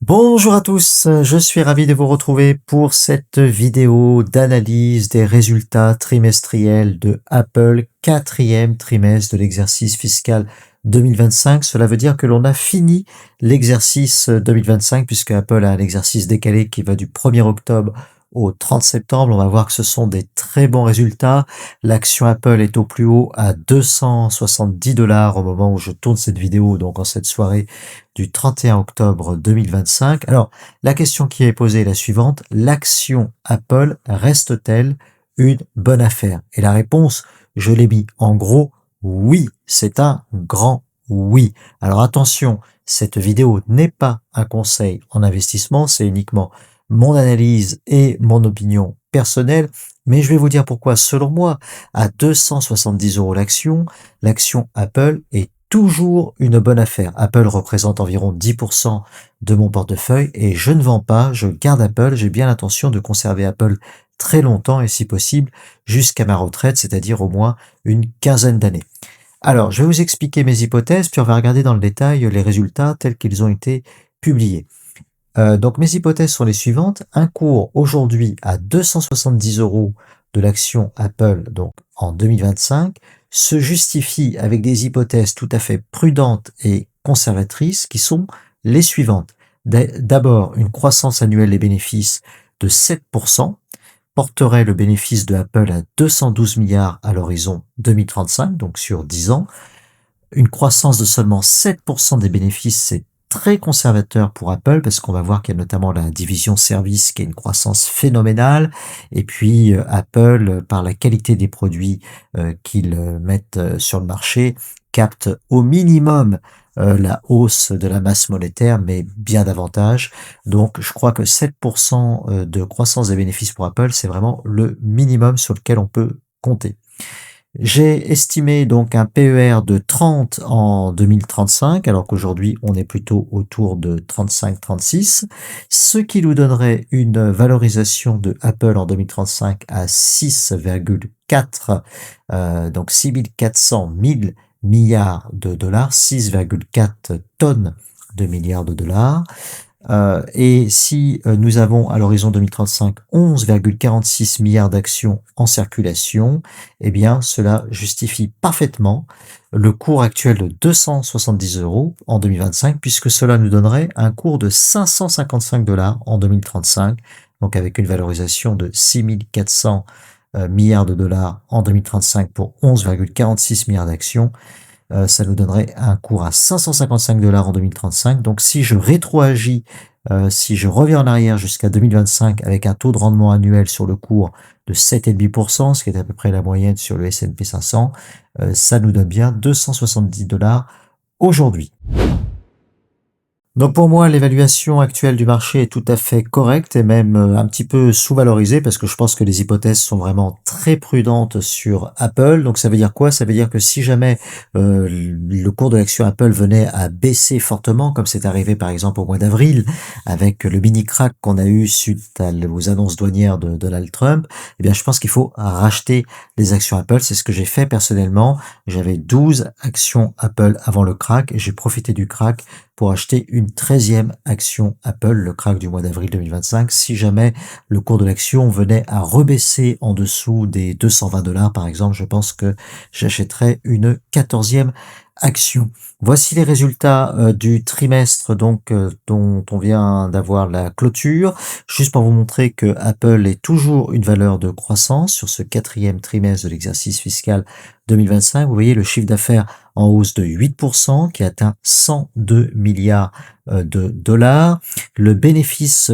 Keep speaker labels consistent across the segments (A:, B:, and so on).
A: Bonjour à tous, je suis ravi de vous retrouver pour cette vidéo d'analyse des résultats trimestriels de Apple, quatrième trimestre de l'exercice fiscal 2025. Cela veut dire que l'on a fini l'exercice 2025 puisque Apple a un exercice décalé qui va du 1er octobre au 30 septembre. On va voir que ce sont des très bons résultats. L'action Apple est au plus haut à 270 $ au moment où je tourne cette vidéo, donc en cette soirée du 31 octobre 2025. Alors, la question qui est posée est la suivante. L'action Apple reste-t-elle une bonne affaire? Et la réponse, je l'ai mis en gros, oui. C'est un grand oui. Alors attention, cette vidéo n'est pas un conseil en investissement, c'est uniquement mon analyse et mon opinion personnelle, mais je vais vous dire pourquoi, selon moi, à 270 € l'action Apple est toujours une bonne affaire. Apple représente environ 10% de mon portefeuille et je ne vends pas, je garde Apple, j'ai bien l'intention de conserver Apple très longtemps et si possible jusqu'à ma retraite, c'est-à-dire au moins une quinzaine d'années. Alors, je vais vous expliquer mes hypothèses, puis on va regarder dans le détail les résultats tels qu'ils ont été publiés. Donc mes hypothèses sont les suivantes. Un cours aujourd'hui à 270 € de l'action Apple donc en 2025 se justifie avec des hypothèses tout à fait prudentes et conservatrices qui sont les suivantes. D'abord, une croissance annuelle des bénéfices de 7% porterait le bénéfice de Apple à 212 milliards à l'horizon 2035, donc sur 10 ans. Une croissance de seulement 7% des bénéfices, c'est très conservateur pour Apple parce qu'on va voir qu'il y a notamment la division service qui a une croissance phénoménale et puis Apple, par la qualité des produits qu'ils mettent sur le marché, capte au minimum la hausse de la masse monétaire, mais bien davantage. Donc je crois que 7% de croissance des bénéfices pour Apple, c'est vraiment le minimum sur lequel on peut compter. J'ai estimé donc un PER de 30 en 2035, alors qu'aujourd'hui on est plutôt autour de 35-36, ce qui nous donnerait une valorisation de Apple en 2035 à 6,4, donc 6400 000 milliards de dollars, 6,4 tonnes de milliards de dollars. Et si nous avons à l'horizon 2035 11,46 milliards d'actions en circulation, eh bien cela justifie parfaitement le cours actuel de 270 € en 2025, puisque cela nous donnerait un cours de 555 $ en 2035, donc avec une valorisation de 6400 milliards de dollars en 2035 pour 11,46 milliards d'actions. Ça nous donnerait un cours à 555 $ en 2035. Donc si je rétroagis, si je reviens en arrière jusqu'à 2025 avec un taux de rendement annuel sur le cours de 7,5%, ce qui est à peu près la moyenne sur le S&P 500, ça nous donne bien 270 $ aujourd'hui. Donc pour moi, l'évaluation actuelle du marché est tout à fait correcte et même un petit peu sous-valorisée parce que je pense que les hypothèses sont vraiment très prudentes sur Apple. Donc ça veut dire quoi? Ça veut dire que si jamais le cours de l'action Apple venait à baisser fortement, comme c'est arrivé par exemple au mois d'avril avec le mini crack qu'on a eu suite aux annonces douanières de Donald Trump, eh bien je pense qu'il faut racheter les actions Apple. C'est ce que j'ai fait personnellement. J'avais 12 actions Apple avant le crack et j'ai profité du crack pour acheter une 13e action Apple, le crack du mois d'avril 2025, si jamais le cours de l'action venait à rebaisser en dessous des 220 $ par exemple, je pense que j'achèterais une 14e action. Voici les résultats du trimestre donc dont on vient d'avoir la clôture. Juste pour vous montrer que Apple est toujours une valeur de croissance sur ce quatrième trimestre de l'exercice fiscal 2025. Vous voyez le chiffre d'affaires en hausse de 8% qui atteint 102 milliards de dollars. Le bénéfice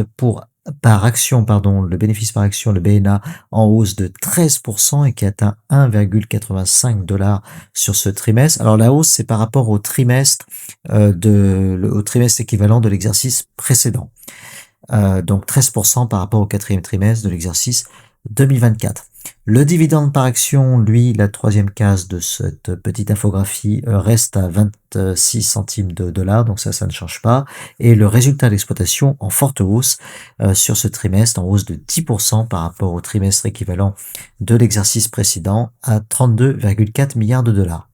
A: par action, le bénéfice par action, le BNA, en hausse de 13% et qui atteint 1,85 $ sur ce trimestre. Alors la hausse, c'est par rapport au trimestre au trimestre équivalent de l'exercice précédent. Donc 13% par rapport au quatrième trimestre de l'exercice 2024. Le dividende par action, lui, la troisième case de cette petite infographie, reste à 26 centimes de dollars, donc ça ne change pas. Et le résultat d'exploitation en forte hausse sur ce trimestre, en hausse de 10% par rapport au trimestre équivalent de l'exercice précédent, à 32,4 milliards de dollars.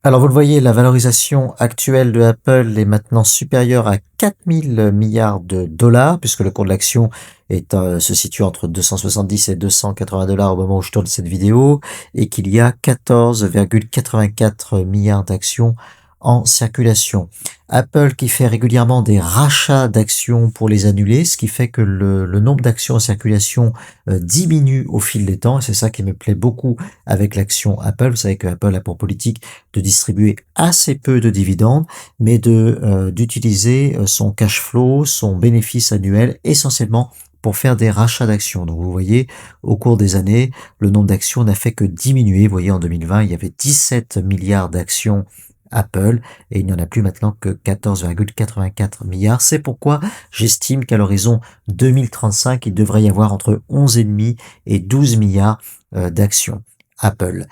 A: Alors vous le voyez, la valorisation actuelle de Apple est maintenant supérieure à 4000 milliards de dollars, puisque le cours de l'action se situe entre 270 et 280 dollars au moment où je tourne cette vidéo, et qu'il y a 14,84 milliards d'actions en circulation. Apple qui fait régulièrement des rachats d'actions pour les annuler, ce qui fait que le nombre d'actions en circulation diminue au fil des temps, et c'est ça qui me plaît beaucoup avec l'action Apple. Vous savez que Apple a pour politique de distribuer assez peu de dividendes, mais d'utiliser son cash flow, son bénéfice annuel essentiellement pour faire des rachats d'actions. Donc vous voyez, au cours des années, le nombre d'actions n'a fait que diminuer. Vous voyez, en 2020, il y avait 17 milliards d'actions Apple et il n'y en a plus maintenant que 14,84 milliards. C'est pourquoi j'estime qu'à l'horizon 2035, il devrait y avoir entre 11,5 et 12 milliards d'actions Apple.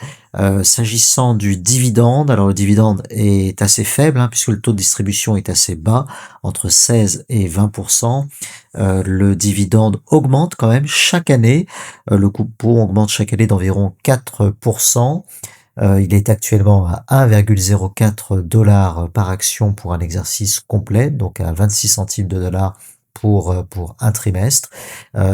A: S'agissant du dividende, alors le dividende est assez faible puisque le taux de distribution est assez bas, entre 16 et 20%. Le dividende augmente quand même chaque année. Le coupon augmente chaque année d'environ 4%. Il est actuellement à 1,04 dollars par action pour un exercice complet, donc à 26 centimes de dollars pour un trimestre.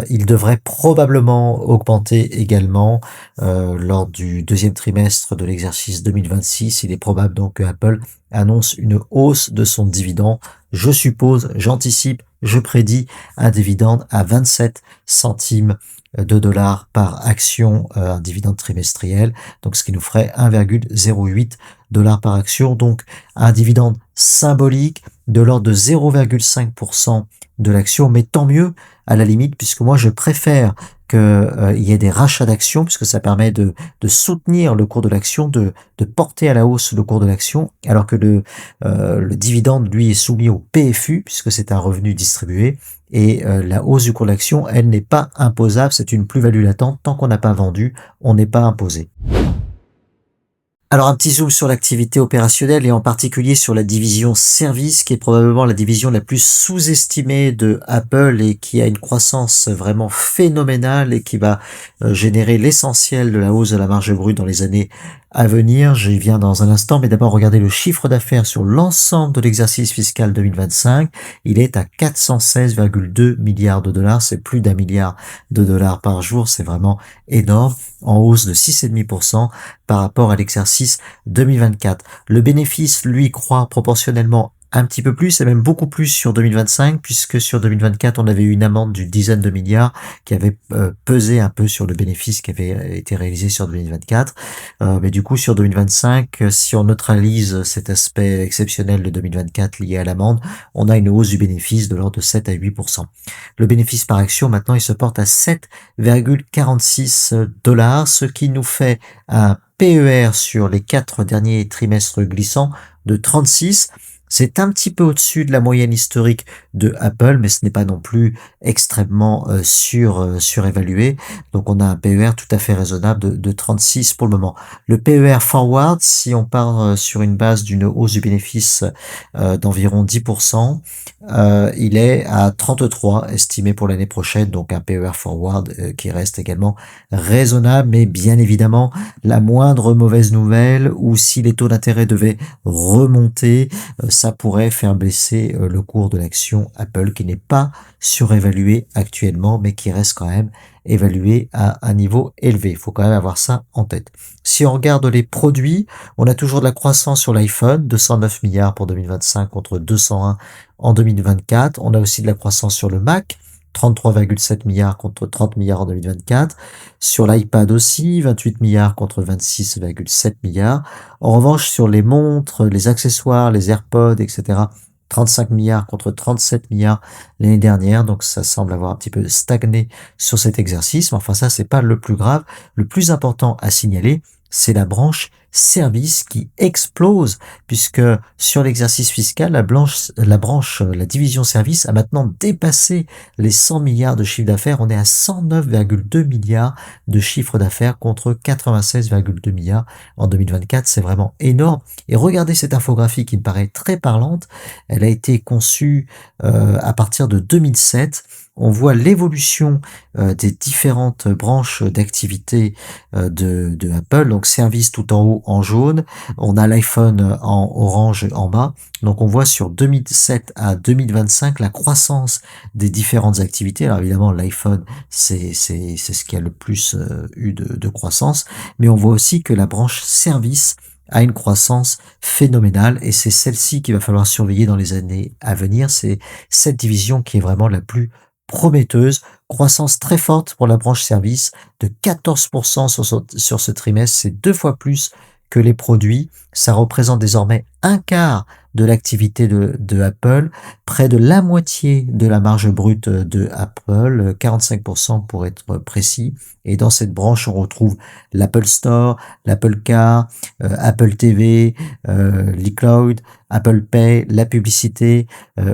A: Il devrait probablement augmenter également lors du deuxième trimestre de l'exercice 2026. Il est probable donc que Apple annonce une hausse de son dividende. Je suppose, j'anticipe, je prédis un dividende à 27 centimes de dollars par action, un dividende trimestriel, donc ce qui nous ferait 1,08 dollars par action, donc un dividende symbolique de l'ordre de 0,5% de l'action, mais tant mieux à la limite, puisque moi je préfère qu'il y ait des rachats d'actions, puisque ça permet de soutenir le cours de l'action, de porter à la hausse le cours de l'action, alors que le dividende, lui, est soumis au PFU, puisque c'est un revenu distribué, et la hausse du cours de l'action, elle n'est pas imposable, c'est une plus-value latente. Tant qu'on n'a pas vendu, on n'est pas imposé. Alors un petit zoom sur l'activité opérationnelle et en particulier sur la division service qui est probablement la division la plus sous-estimée de Apple et qui a une croissance vraiment phénoménale et qui va générer l'essentiel de la hausse de la marge brute dans les années à venir. J'y viens dans un instant, mais d'abord regardez le chiffre d'affaires sur l'ensemble de l'exercice fiscal 2025. Il est à 416,2 milliards de dollars, c'est plus d'1 milliard de dollars par jour, c'est vraiment énorme, en hausse de 6,5% par rapport à l'exercice 2024. Le bénéfice, lui, croît proportionnellement un petit peu plus et même beaucoup plus sur 2025 puisque sur 2024 on avait eu une amende d'une dizaine de milliards qui avait pesé un peu sur le bénéfice qui avait été réalisé sur 2024. Mais du coup sur 2025, si on neutralise cet aspect exceptionnel de 2024 lié à l'amende, on a une hausse du bénéfice de l'ordre de 7 à 8%. Le bénéfice par action maintenant il se porte à 7,46 dollars, ce qui nous fait un PER sur les 4 derniers trimestres glissants de 36. C'est un petit peu au-dessus de la moyenne historique de Apple, mais ce n'est pas non plus extrêmement surévalué. Donc on a un PER tout à fait raisonnable de 36 pour le moment. Le PER forward, si on part sur une base d'une hausse du bénéfice d'environ 10%, il est à 33 estimé pour l'année prochaine, donc un PER forward qui reste également raisonnable, mais bien évidemment, la moindre mauvaise nouvelle ou si les taux d'intérêt devaient remonter, ça pourrait faire baisser le cours de l'action Apple qui n'est pas surévalué actuellement, mais qui reste quand même évalué à un niveau élevé. Il faut quand même avoir ça en tête. Si on regarde les produits, on a toujours de la croissance sur l'iPhone, 209 milliards pour 2025 contre 201 en 2024. On a aussi de la croissance sur le Mac, 33,7 milliards contre 30 milliards en 2024. Sur l'iPad aussi, 28 milliards contre 26,7 milliards. En revanche, sur les montres, les accessoires, les AirPods, etc., 35 milliards contre 37 milliards l'année dernière. Donc, ça semble avoir un petit peu stagné sur cet exercice. Mais enfin, ça, c'est pas le plus grave. Le plus important à signaler, c'est la branche service qui explose puisque sur l'exercice fiscal, la division service a maintenant dépassé les 100 milliards de chiffre d'affaires. On est à 109,2 milliards de chiffre d'affaires contre 96,2 milliards en 2024. C'est vraiment énorme. Et regardez cette infographie qui me paraît très parlante. Elle a été conçue à partir de 2007. On voit l'évolution des différentes branches d'activité de Apple. Donc service tout en haut en jaune, on a l'iPhone en orange en bas. Donc on voit sur 2007 à 2025 la croissance des différentes activités. Alors évidemment l'iPhone c'est ce qui a le plus eu de croissance, mais on voit aussi que la branche service a une croissance phénoménale et c'est celle-ci qu'il va falloir surveiller dans les années à venir. C'est cette division qui est vraiment la plus prometteuse. Croissance très forte pour la branche service de 14% sur ce trimestre. C'est 2 fois plus que les produits. Ça représente désormais un quart de l'activité de Apple, près de la moitié de la marge brute de Apple, 45% pour être précis. Et dans cette branche, on retrouve l'Apple Store, l'Apple Car, Apple TV, l'iCloud, Apple Pay, la publicité,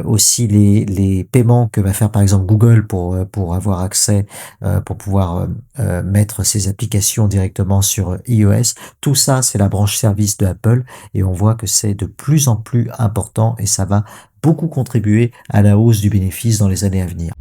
A: aussi les paiements que va faire par exemple Google pour avoir accès, pour pouvoir mettre ses applications directement sur iOS. Tout ça, c'est la branche service de Apple et on voit que c'est de plus en plus important et ça va beaucoup contribuer à la hausse du bénéfice dans les années à venir.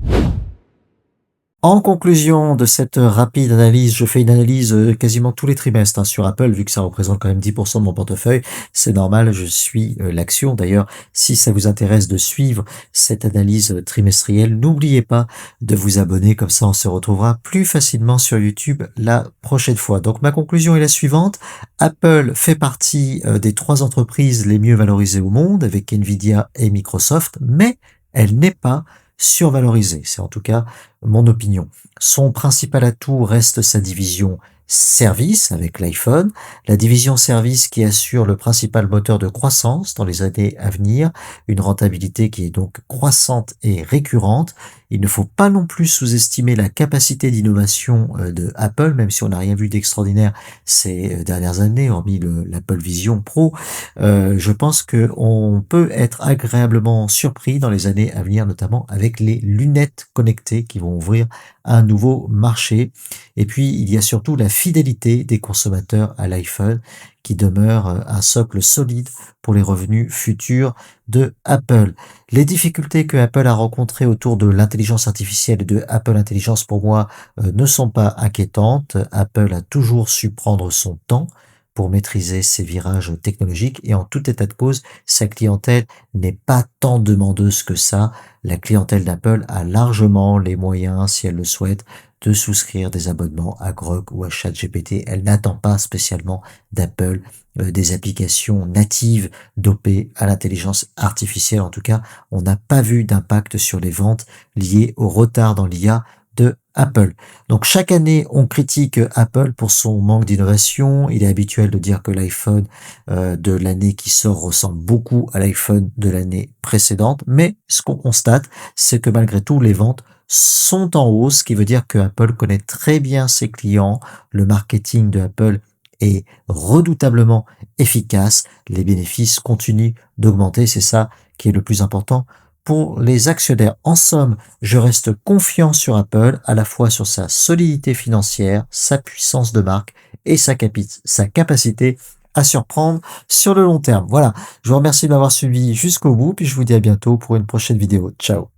A: En conclusion de cette rapide analyse, je fais une analyse quasiment tous les trimestres sur Apple, vu que ça représente quand même 10% de mon portefeuille. C'est normal, je suis l'action. D'ailleurs, si ça vous intéresse de suivre cette analyse trimestrielle, n'oubliez pas de vous abonner, comme ça on se retrouvera plus facilement sur YouTube la prochaine fois. Donc ma conclusion est la suivante. Apple fait partie des 3 entreprises les mieux valorisées au monde, avec Nvidia et Microsoft, mais elle n'est pas survalorisée. C'est en tout cas mon opinion. Son principal atout reste sa division service avec l'iPhone, la division service qui assure le principal moteur de croissance dans les années à venir, une rentabilité qui est donc croissante et récurrente. Il ne faut pas non plus sous-estimer la capacité d'innovation de Apple, même si on n'a rien vu d'extraordinaire ces dernières années, hormis l'Apple Vision Pro. Je pense qu'on peut être agréablement surpris dans les années à venir, notamment avec les lunettes connectées qui vont ouvrir un nouveau marché. Et puis, il y a surtout la fidélité des consommateurs à l'iPhone qui demeure un socle solide pour les revenus futurs de Apple. Les difficultés que Apple a rencontrées autour de l'intelligence artificielle et de Apple Intelligence, pour moi, ne sont pas inquiétantes. Apple a toujours su prendre son temps pour maîtriser ses virages technologiques et en tout état de cause, sa clientèle n'est pas tant demandeuse que ça. La clientèle d'Apple a largement les moyens, si elle le souhaite, de souscrire des abonnements à Grok ou à ChatGPT. Elle n'attend pas spécialement d'Apple des applications natives dopées à l'intelligence artificielle. En tout cas, on n'a pas vu d'impact sur les ventes liées au retard dans l'IA de Apple. Donc chaque année, on critique Apple pour son manque d'innovation. Il est habituel de dire que l'iPhone de l'année qui sort ressemble beaucoup à l'iPhone de l'année précédente. Mais ce qu'on constate, c'est que malgré tout, les ventes sont en hausse, ce qui veut dire que Apple connaît très bien ses clients. Le marketing de Apple est redoutablement efficace. Les bénéfices continuent d'augmenter. C'est ça qui est le plus important pour les actionnaires. En somme, je reste confiant sur Apple, à la fois sur sa solidité financière, sa puissance de marque et sa capacité à surprendre sur le long terme. Voilà, je vous remercie de m'avoir suivi jusqu'au bout, puis je vous dis à bientôt pour une prochaine vidéo. Ciao.